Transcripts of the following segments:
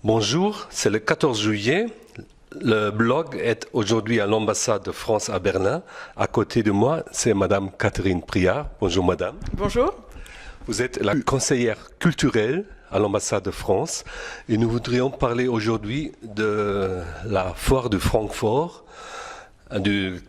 Bonjour, c'est le 14 juillet. Le blog est aujourd'hui à l'ambassade de France à Berlin. À côté de moi, c'est Madame Catherine Priard. Bonjour Madame. Bonjour. Vous êtes la conseillère culturelle à l'ambassade de France et nous voudrions parler aujourd'hui de la foire de Francfort du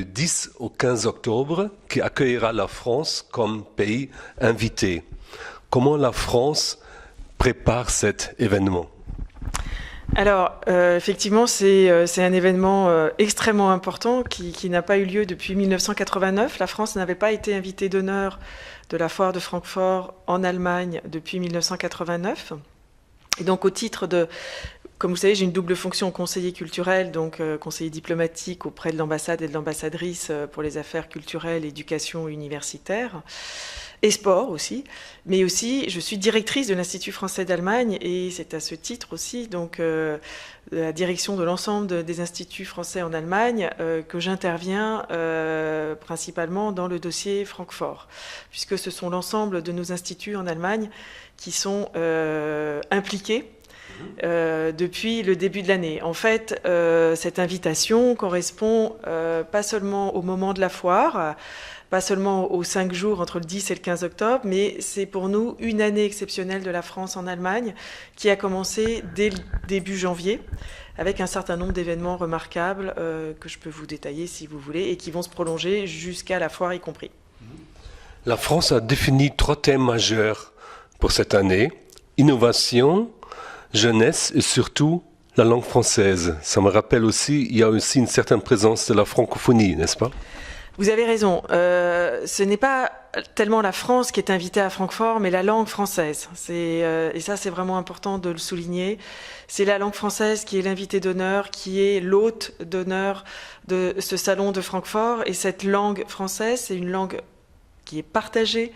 10 au 15 octobre qui accueillera la France comme pays invité. Comment la France prépare cet événement ? Alors, effectivement, c'est un événement extrêmement important qui n'a pas eu lieu depuis 1989. La France n'avait pas été invitée d'honneur de la foire de Francfort en Allemagne depuis 1989. Et donc, au titre de... Comme vous savez, j'ai une double fonction conseiller culturel, donc conseiller diplomatique auprès de l'ambassade et de l'ambassadrice pour les affaires culturelles, éducation universitaire et sport aussi. Mais aussi, je suis directrice de l'Institut français d'Allemagne et c'est à ce titre aussi, donc la direction de l'ensemble des instituts français en Allemagne, que j'interviens principalement dans le dossier Francfort, puisque ce sont l'ensemble de nos instituts en Allemagne qui sont impliqués depuis le début de l'année. En fait, cette invitation correspond pas seulement au moment de la foire, pas seulement aux 5 jours entre le 10 et le 15 octobre, mais c'est pour nous une année exceptionnelle de la France en Allemagne qui a commencé dès le début janvier avec un certain nombre d'événements remarquables que je peux vous détailler si vous voulez et qui vont se prolonger jusqu'à la foire y compris. La France a défini 3 thèmes majeurs pour cette année: innovation, jeunesse et surtout la langue française. Ça me rappelle aussi, il y a aussi une certaine présence de la francophonie, n'est-ce pas ? Vous avez raison. Ce n'est pas tellement la France qui est invitée à Francfort, mais la langue française. Et ça, c'est vraiment important de le souligner. C'est la langue française qui est l'invité d'honneur, qui est l'hôte d'honneur de ce salon de Francfort. Et cette langue française, c'est une langue qui est partagée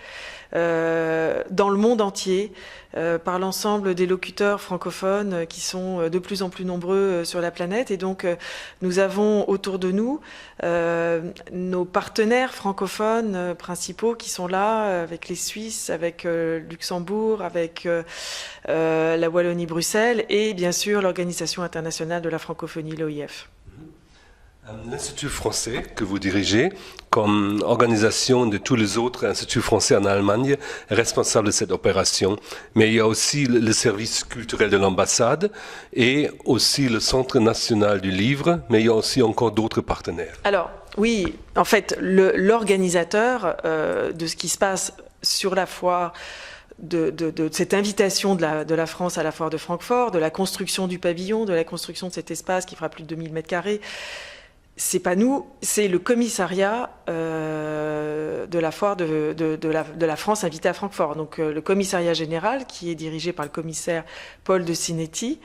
dans le monde entier par l'ensemble des locuteurs francophones qui sont de plus en plus nombreux sur la planète. Et donc, nous avons autour de nous nos partenaires francophones principaux qui sont là, avec les Suisses, avec Luxembourg, avec la Wallonie-Bruxelles et bien sûr l'Organisation internationale de la francophonie, l'OIF. L'Institut français que vous dirigez, comme organisation de tous les autres instituts français en Allemagne, est responsable de cette opération. Mais il y a aussi le service culturel de l'ambassade et aussi le Centre national du livre, mais il y a aussi encore d'autres partenaires. Alors, oui, en fait, l'organisateur de ce qui se passe sur la foire, de cette invitation de la France à la foire de Francfort, de la construction du pavillon, de la construction de cet espace qui fera plus de 2000 m², c'est pas nous, c'est le commissariat de la foire de la France invitée à Francfort. Donc le commissariat général qui est dirigé par le commissaire Paul de Sinetti,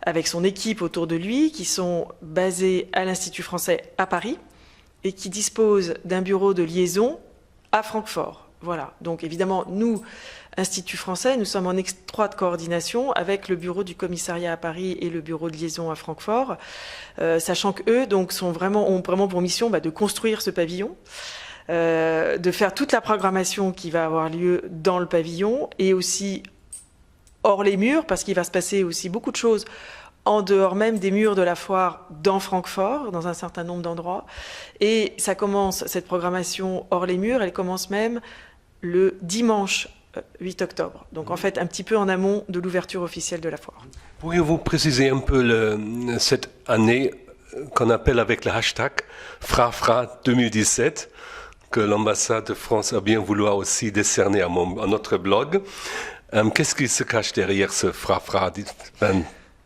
avec son équipe autour de lui, qui sont basés à l'Institut français à Paris et qui disposent d'un bureau de liaison à Francfort. Voilà. Donc évidemment, nous, Institut français, nous sommes en étroite coordination avec le bureau du commissariat à Paris et le bureau de liaison à Francfort, sachant qu'eux donc, ont vraiment pour mission de construire ce pavillon, de faire toute la programmation qui va avoir lieu dans le pavillon et aussi hors les murs, parce qu'il va se passer aussi beaucoup de choses en dehors même des murs de la foire dans Francfort, dans un certain nombre d'endroits. Et ça commence, cette programmation hors les murs, elle commence même le dimanche 8 octobre. Donc en fait, un petit peu en amont de l'ouverture officielle de la foire. Pourriez-vous préciser un peu cette année qu'on appelle avec le hashtag FraFra 2017, que l'ambassade de France a bien voulu aussi décerner à notre blog. Qu'est-ce qui se cache derrière ce FraFra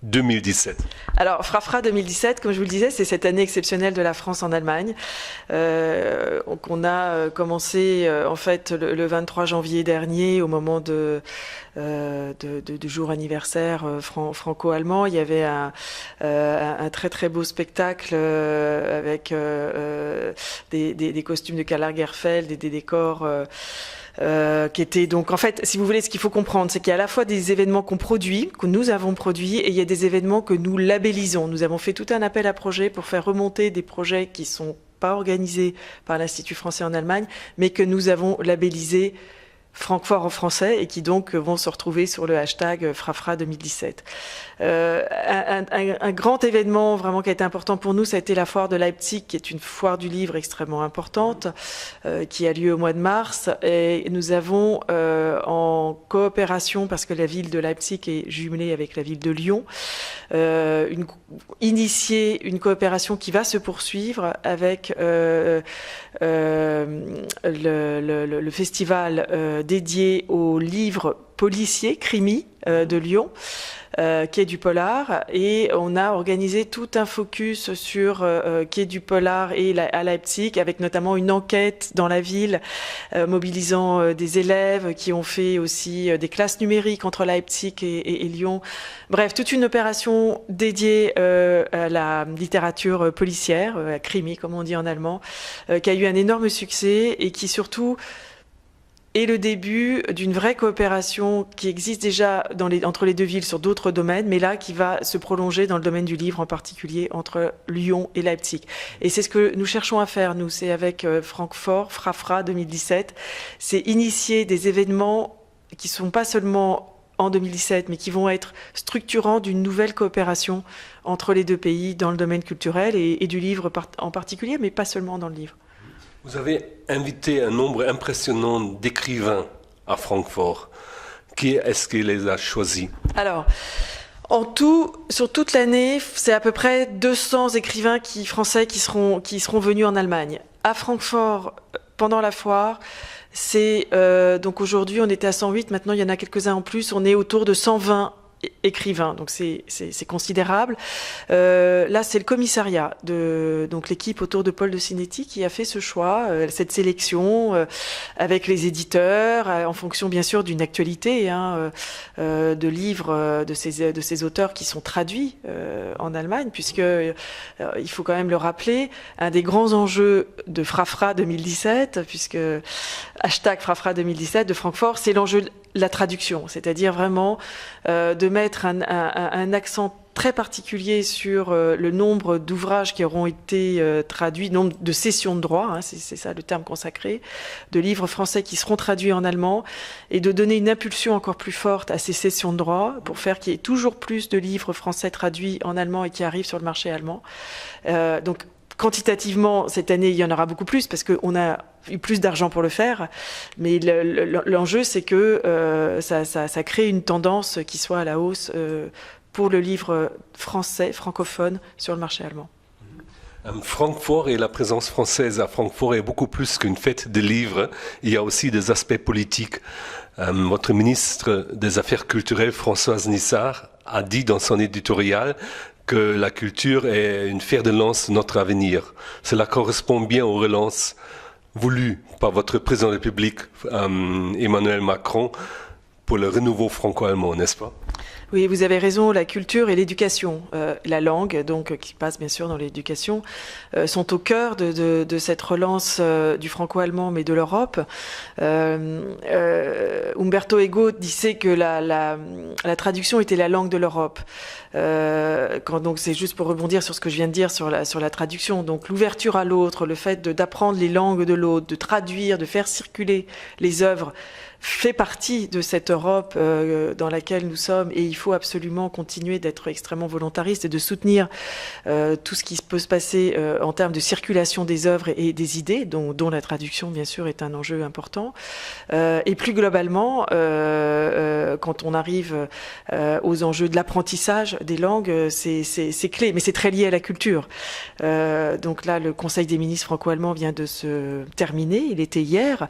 2017? Alors, FraFra 2017, comme je vous le disais, c'est cette année exceptionnelle de la France en Allemagne. On a commencé en fait le 23 janvier dernier, au moment du jour anniversaire franco-allemand. Il y avait un très très beau spectacle avec des costumes de Karl Lagerfeld et des décors qui était donc, en fait, si vous voulez, ce qu'il faut comprendre, c'est qu'il y a à la fois des événements qu'on produit, que nous avons produits, et il y a des événements que nous labellisons. Nous avons fait tout un appel à projets pour faire remonter des projets qui sont pas organisés par l'Institut français en Allemagne, mais que nous avons labellisés Francfort en français et qui donc vont se retrouver sur le hashtag Frafra 2017. Un grand événement vraiment qui a été important pour nous, ça a été la foire de Leipzig, qui est une foire du livre extrêmement importante, qui a lieu au mois de mars. Et nous avons, en coopération, parce que la ville de Leipzig est jumelée avec la ville de Lyon, initié une coopération qui va se poursuivre avec le festival dédié aux livres policiers, Crimi, de Lyon, Quai du Polar, et on a organisé tout un focus sur Quai du Polar et à Leipzig, avec notamment une enquête dans la ville, mobilisant des élèves qui ont fait aussi des classes numériques entre Leipzig et Lyon. Bref, toute une opération dédiée à la littérature policière, à Krimi, comme on dit en allemand, qui a eu un énorme succès et qui surtout est le début d'une vraie coopération qui existe déjà entre les deux villes sur d'autres domaines, mais là qui va se prolonger dans le domaine du livre en particulier entre Lyon et Leipzig. Et c'est ce que nous cherchons à faire, nous, c'est avec Francfort, Frafra 2017, c'est initier des événements qui ne sont pas seulement en 2017, mais qui vont être structurants d'une nouvelle coopération entre les deux pays dans le domaine culturel et du livre en particulier, mais pas seulement dans le livre. Vous avez invité un nombre impressionnant d'écrivains à Francfort. Qui est-ce qui les a choisis? Alors, en tout, sur toute l'année, c'est à peu près 200 écrivains français qui seront venus en Allemagne. À Francfort, pendant la foire, c'est donc aujourd'hui on était à 108, maintenant il y en a quelques-uns en plus, on est autour de 120 écrivains, donc c'est considérable. Là, c'est le commissariat donc l'équipe autour de Paul de Sinetti qui a fait ce choix, cette sélection avec les éditeurs, en fonction bien sûr d'une actualité de livres de ces auteurs qui sont traduits en Allemagne, puisque il faut quand même le rappeler, un des grands enjeux de Frafra 2017, puisque hashtag Frafra 2017 de Francfort, c'est l'enjeu de la traduction, c'est-à-dire vraiment de mettre un accent très particulier sur le nombre d'ouvrages qui auront été traduits, nombre de cessions de droits, c'est ça le terme consacré, de livres français qui seront traduits en allemand, et de donner une impulsion encore plus forte à ces cessions de droits pour faire qu'il y ait toujours plus de livres français traduits en allemand et qui arrivent sur le marché allemand. Donc quantitativement, cette année, il y en aura beaucoup plus parce qu'on a eu plus d'argent pour le faire. Mais l'enjeu, c'est que ça crée une tendance qui soit à la hausse pour le livre français, francophone, sur le marché allemand. Francfort et la présence française à Francfort est beaucoup plus qu'une fête de livres. Il y a aussi des aspects politiques. Votre ministre des Affaires culturelles, Françoise Nissart, a dit dans son éditorial que la culture est une fer de lance de notre avenir. Cela correspond bien aux relances voulues par votre président de la République, Emmanuel Macron, pour le renouveau franco-allemand, n'est-ce pas? Oui, vous avez raison, la culture et l'éducation, la langue, donc qui passe bien sûr dans l'éducation, sont au cœur de cette relance du franco-allemand, mais de l'Europe. Umberto Eco disait que la traduction était la langue de l'Europe. Donc c'est juste pour rebondir sur ce que je viens de dire sur la traduction. Donc l'ouverture à l'autre, le fait d'apprendre les langues de l'autre, de traduire, de faire circuler les œuvres, fait partie de cette Europe dans laquelle nous sommes, et il faut absolument continuer d'être extrêmement volontariste et de soutenir tout ce qui peut se passer en termes de circulation des œuvres et des idées, dont la traduction bien sûr est un enjeu important. Et plus globalement, quand on arrive aux enjeux de l'apprentissage des langues, c'est clé, mais c'est très lié à la culture. Donc là, le Conseil des ministres franco-allemands vient de se terminer, il était hier,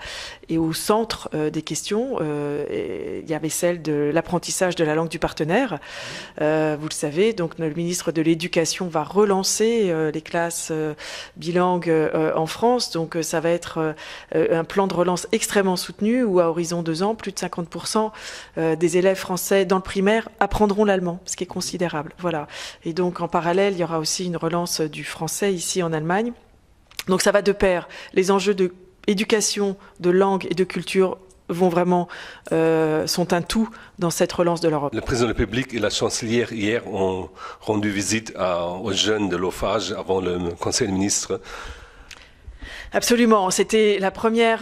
et au centre des questions, il y avait celle de l'apprentissage de la langue du partenaire. Vous le savez, donc le ministre de l'Éducation va relancer les classes bilingues en France. Donc ça va être un plan de relance extrêmement soutenu où à horizon 2 ans, plus de 50% des élèves français dans le primaire apprendront l'allemand, ce qui est considérable. Voilà. Et donc en parallèle, il y aura aussi une relance du français ici en Allemagne. Donc ça va de pair. Les enjeux d'éducation, de langue et de culture sont un tout dans cette relance de l'Europe. Le président de la République et la chancelière hier ont rendu visite aux jeunes de l'OFAGE avant le Conseil des ministres. Absolument, c'était la première,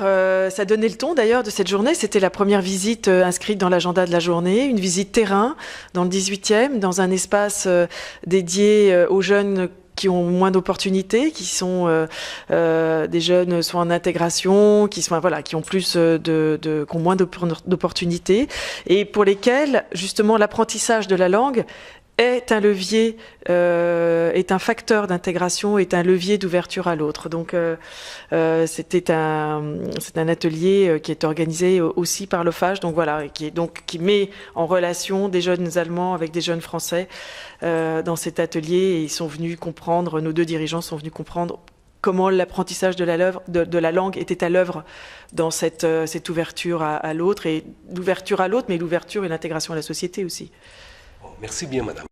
ça donnait le ton d'ailleurs de cette journée, c'était la première visite inscrite dans l'agenda de la journée, une visite terrain dans le 18e, dans un espace dédié aux jeunes qui ont moins d'opportunités, qui sont des jeunes soit en intégration, qui sont qui ont plus qui ont moins d'opportunités et pour lesquels justement l'apprentissage de la langue est un levier, est un facteur d'intégration, est un levier d'ouverture à l'autre. Donc c'est un atelier qui est organisé aussi par l'OFAGE, donc voilà, qui met en relation des jeunes Allemands avec des jeunes Français dans cet atelier. Et ils sont venus comprendre, nos deux dirigeants sont venus comprendre comment l'apprentissage de la langue était à l'œuvre dans cette ouverture à l'autre, et l'ouverture à l'autre, mais l'ouverture et l'intégration à la société aussi. Merci bien, madame.